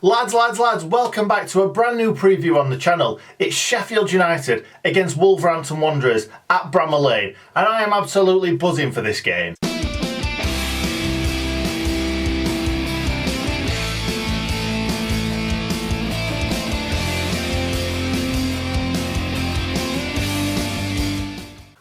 Lads, welcome back to a brand new preview on the channel. It's Sheffield United against Wolverhampton Wanderers at Bramall Lane, and I am absolutely buzzing for this game.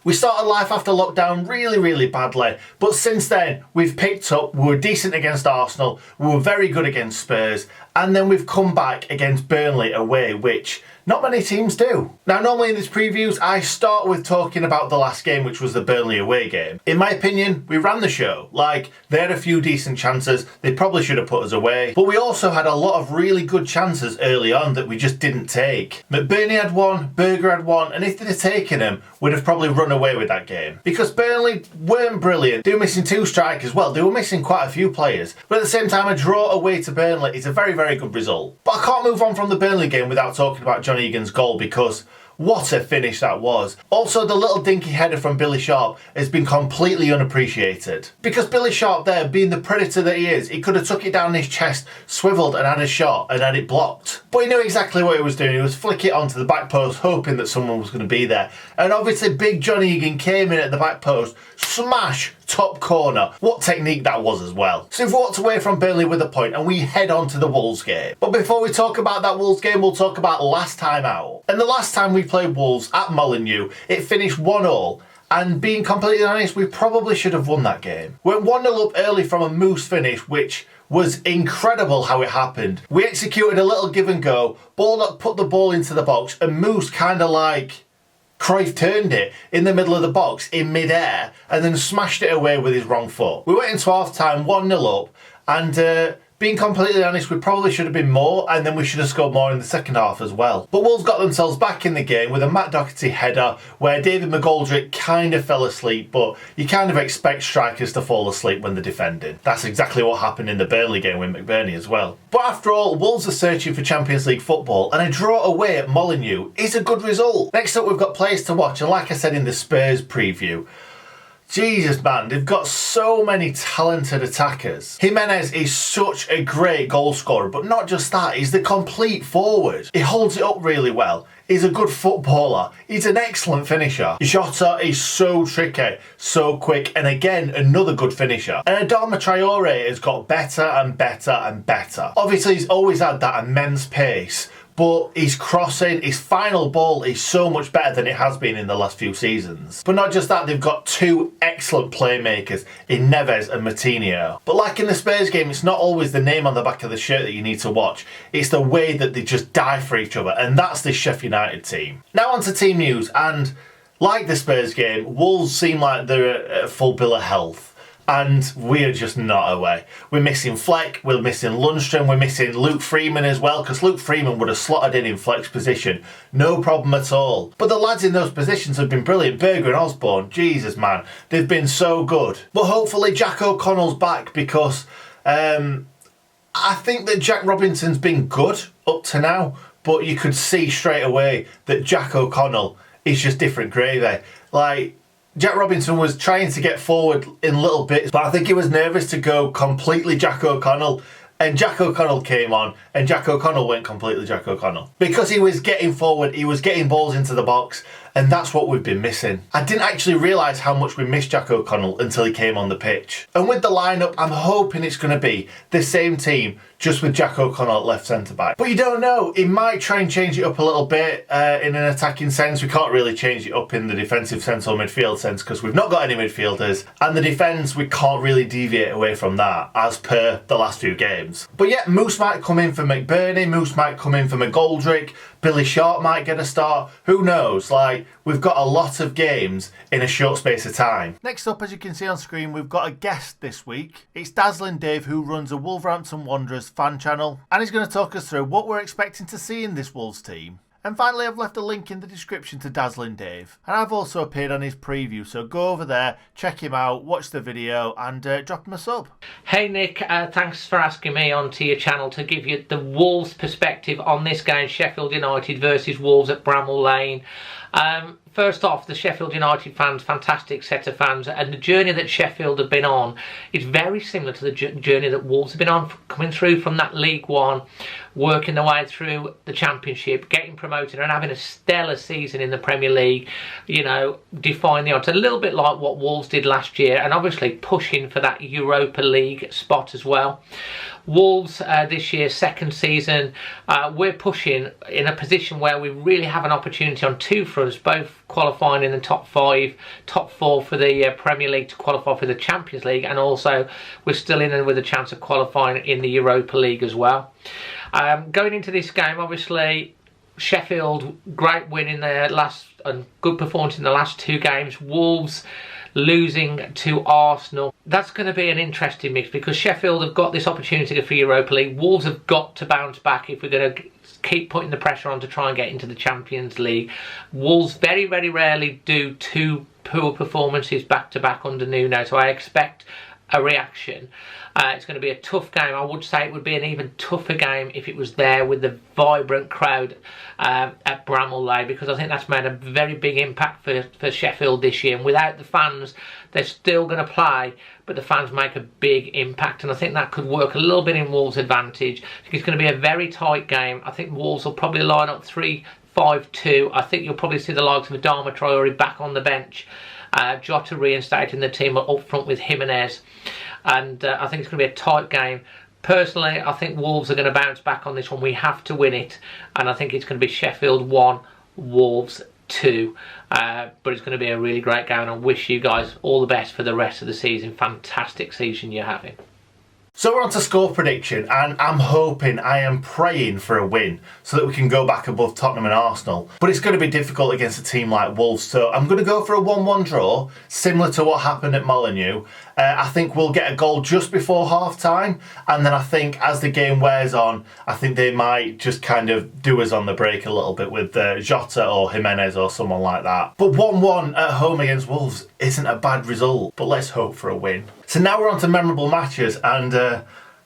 We started life after lockdown really badly, but since then we've picked up. We were decent against Arsenal, we were very good against Spurs, and then we've come back against Burnley away, which not many teams do. Now, normally in these previews, I start with talking about the last game, which was the Burnley away game. In my opinion, we ran the show. Like, they had a few decent chances, they probably should have put us away, but we also had a lot of really good chances early on that we just didn't take. McBurney had one, Berger had one, and if they'd have taken them, we'd have probably run away with that game. Because Burnley weren't brilliant. They were missing two strikers. Well, they were missing quite a few players. But at the same time, a draw away to Burnley is a very good result. But I can't move on from the Burnley game without talking about John Egan's goal, because what a finish that was. Also, the little dinky header from Billy Sharp has been completely unappreciated. Because Billy Sharp there, being the predator that he is, he could have took it down his chest, swiveled and had a shot and had it blocked. But he knew exactly what he was doing. He was flicking it onto the back post, hoping that someone was going to be there. And obviously big John Egan came in at the back post, smash, top corner. What technique that was as well. So we've walked away from Burnley with a point and we head on to the Wolves game. But before we talk about that Wolves game, we'll talk about last time out. And the last time we played Wolves at Molineux, it finished 1-1. And being completely honest, we probably should have won that game. We went 1-0 up early from a Moose finish, which was incredible how it happened. We executed a little give and go, Baldock put the ball into the box, and Moose kind of like Cruyff turned it in the middle of the box in mid-air and then smashed it away with his wrong foot. We went into half-time 1-0 up, and being completely honest, we probably should have been more, and then we should have scored more in the second half as well. But Wolves got themselves back in the game with a Matt Doherty header where David McGoldrick kind of fell asleep, but you kind of expect strikers to fall asleep when they're defending. That's exactly what happened in the Burnley game with McBurney as well. But after all, Wolves are searching for Champions League football, and a draw away at Molineux is a good result. Next up, we've got players to watch, and like I said in the Spurs preview, Jesus man, they've got so many talented attackers. Jimenez is such a great goal scorer, but not just that, he's the complete forward. He holds it up really well. He's a good footballer. He's an excellent finisher. Jota is so tricky, so quick, and again, another good finisher. And Adama Traore has got better and better. Obviously, he's always had that immense pace, but his crossing, his final ball is so much better than it has been in the last few seasons. But not just that, they've got two excellent playmakers in Neves and Moutinho. But like in the Spurs game, it's not always the name on the back of the shirt that you need to watch. It's the way that they just die for each other, and that's the Sheffield United team. Now on to team news, and like the Spurs game, Wolves seem like they're at full bill of health. And we're just not away. We're missing Fleck, we're missing Lundstrom, we're missing Luke Freeman as well, because Luke Freeman would have slotted in Fleck's position. No problem at all. But the lads in those positions have been brilliant. Berger and Osborne, Jesus man, they've been so good. But hopefully Jack O'Connell's back, because I think that Jack Robinson's been good up to now, but you could see straight away that Jack O'Connell is just different gravy. Like, Jack Robinson was trying to get forward in little bits, but I think he was nervous to go completely Jack O'Connell. And Jack O'Connell came on, and Jack O'Connell went completely Jack O'Connell. Because he was getting forward, he was getting balls into the box, and that's what we've been missing. I didn't actually realise how much we missed Jack O'Connell until he came on the pitch. And with the lineup, I'm hoping it's going to be the same team, just with Jack O'Connell at left centre-back. But you don't know, he might try and change it up a little bit in an attacking sense. We can't really change it up in the defensive sense or midfield sense, because we've not got any midfielders. And the defence, we can't really deviate away from that, as per the last few games. But yeah, Moose might come in for McBurney, Moose might come in for McGoldrick, Billy Sharp might get a start, who knows? Like, we've got a lot of games in a short space of time. Next up, as you can see on screen, we've got a guest this week. It's Dazzling Dave, who runs a Wolverhampton Wanderers fan channel, and he's going to talk us through what we're expecting to see in this Wolves team. And finally, I've left a link in the description to Dazzling Dave, and I've also appeared on his preview, so go over there, check him out, watch the video, and drop him a sub. Hey Nick, thanks for asking me onto your channel to give you the Wolves perspective on this game, Sheffield United versus Wolves at Bramall Lane. First off, the Sheffield United fans, fantastic set of fans, and the journey that Sheffield have been on is very similar to the journey that Wolves have been on, coming through from that League One, working their way through the Championship, getting promoted and having a stellar season in the Premier League, you know, defying the odds, a little bit like what Wolves did last year, and obviously pushing for that Europa League spot as well. Wolves this year, second season, we're pushing in a position where we really have an opportunity on two fronts, both qualifying in the top four for the Premier League to qualify for the Champions League, and also we're still in with a chance of qualifying in the Europa League as well. Going into this game, obviously Sheffield, great win in their last and good performance in the last two games. Wolves losing to Arsenal. That's going to be an interesting mix because Sheffield have got this opportunity for Europa League. Wolves have got to bounce back if we're going to keep putting the pressure on to try and get into the Champions League. Wolves very, very rarely do two poor performances back to back under Nuno, so I expect a reaction. It's going to be a tough game. I would say it would be an even tougher game if it was there with the vibrant crowd at Bramall Lane, because I think that's made a very big impact for Sheffield this year. And without the fans, they're still going to play, but the fans make a big impact, and I think that could work a little bit in Wolves' advantage. I think it's going to be a very tight game. I think Wolves will probably line up 3-5-2. I think you'll probably see the likes of Adama Traore back on the bench, Jota reinstating the team up front with Jimenez, and I think it's going to be a tight game. Personally, I think Wolves are going to bounce back on this one. We have to win it, and I think it's going to be Sheffield 1, Wolves 2. But it's going to be a really great game, and I wish you guys all the best for the rest of the season. Fantastic season you're having. So we're on to score prediction, and I'm hoping, I am praying for a win so that we can go back above Tottenham and Arsenal. But it's going to be difficult against a team like Wolves, so I'm going to go for a 1-1 draw, similar to what happened at Molineux. I think we'll get a goal just before half-time, and then I think as the game wears on, I think they might just kind of do us on the break a little bit with Jota or Jimenez or someone like that. But 1-1 at home against Wolves isn't a bad result, but let's hope for a win. So now we're on to memorable matches, and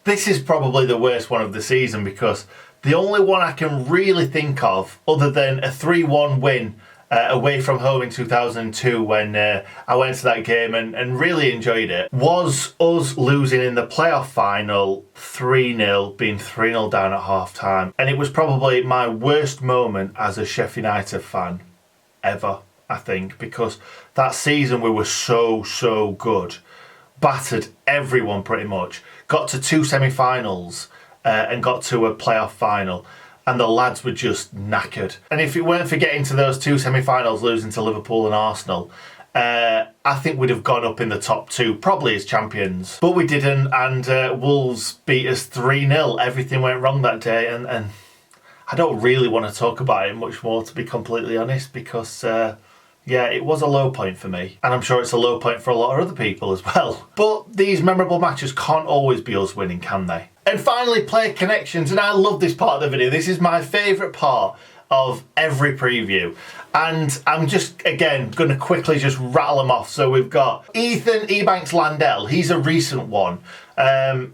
this is probably the worst one of the season because the only one I can really think of, other than a 3-1 win away from home in 2002 when I went to that game and really enjoyed it, was us losing in the playoff final 3-0, being 3-0 down at half time. And it was probably my worst moment as a Sheffield United fan ever, I think, because that season we were so good. Battered everyone pretty much, got to 2 semi-finals and got to a playoff final, and the lads were just knackered. And if it weren't for getting to those 2 semi-finals, losing to Liverpool and Arsenal, I think we'd have gone up in the top 2, probably as champions. But we didn't, and Wolves beat us 3-0. Everything went wrong that day, and I don't really want to talk about it much more, to be completely honest, because yeah, it was a low point for me, and I'm sure it's a low point for a lot of other people as well. But these memorable matches can't always be us winning, can they? And finally, player connections, and I love this part of the video. This is my favourite part of every preview, and I'm just, again, going to quickly just rattle them off. So we've got Ethan Ebanks-Landell. He's a recent one.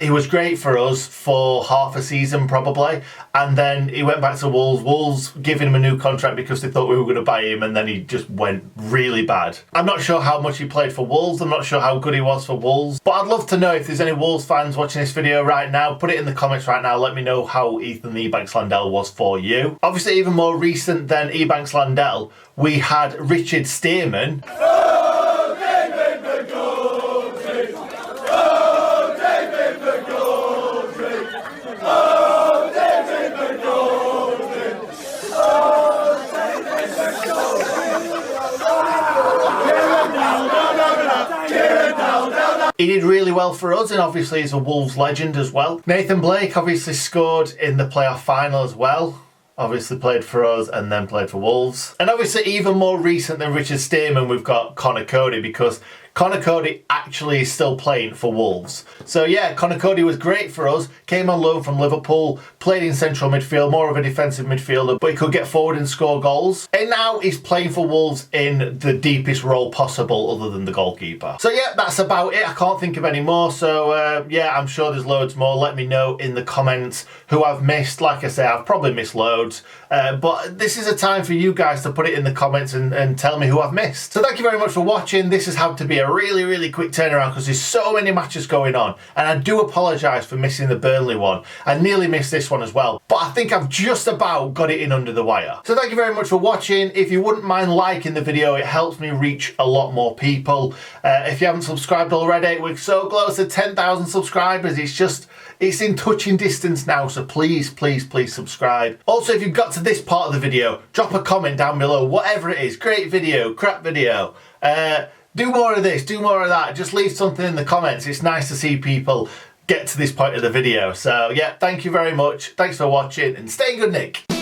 He was great for us for half a season probably, and then he went back to Wolves. Wolves giving him a new contract because they thought we were going to buy him, and then he just went really bad. I'm not sure how much he played for Wolves. I'm not sure how good he was for Wolves, but I'd love to know if there's any Wolves fans watching this video right now. Put it in the comments right now. Let me know how Ethan Ebanks-Landell was for you. Obviously, even more recent than Ebanks-Landell, we had Richard Stearman. He did really well for us, and obviously he's a Wolves legend as well. Nathan Blake obviously scored in the playoff final as well. Obviously played for us and then played for Wolves. And obviously even more recent than Richard Stearman, we've got Connor Cody, because Connor Cody actually is still playing for Wolves. So yeah, Connor Cody was great for us, came on loan from Liverpool, played in central midfield, more of a defensive midfielder, but he could get forward and score goals. And now he's playing for Wolves in the deepest role possible other than the goalkeeper. So yeah, that's about it. I can't think of any more. So yeah, I'm sure there's loads more. Let me know in the comments who I've missed. Like I say, I've probably missed loads. But this is a time for you guys to put it in the comments and tell me who I've missed. So thank you very much for watching. This has had to be a really quick turnaround because there's so many matches going on. And I do apologise for missing the Burnley one. I nearly missed this one as well. But I think I've just about got it in under the wire. So thank you very much for watching. If you wouldn't mind liking the video, it helps me reach a lot more people. If you haven't subscribed already, we're so close to 10,000 subscribers. It's in touching distance now, so please subscribe. Also, if you've got to this part of the video, drop a comment down below, whatever it is. Great video, crap video. Do more of this, do more of that. Just leave something in the comments. It's nice to see people get to this point of the video. So yeah, thank you very much. Thanks for watching and stay good, Nick.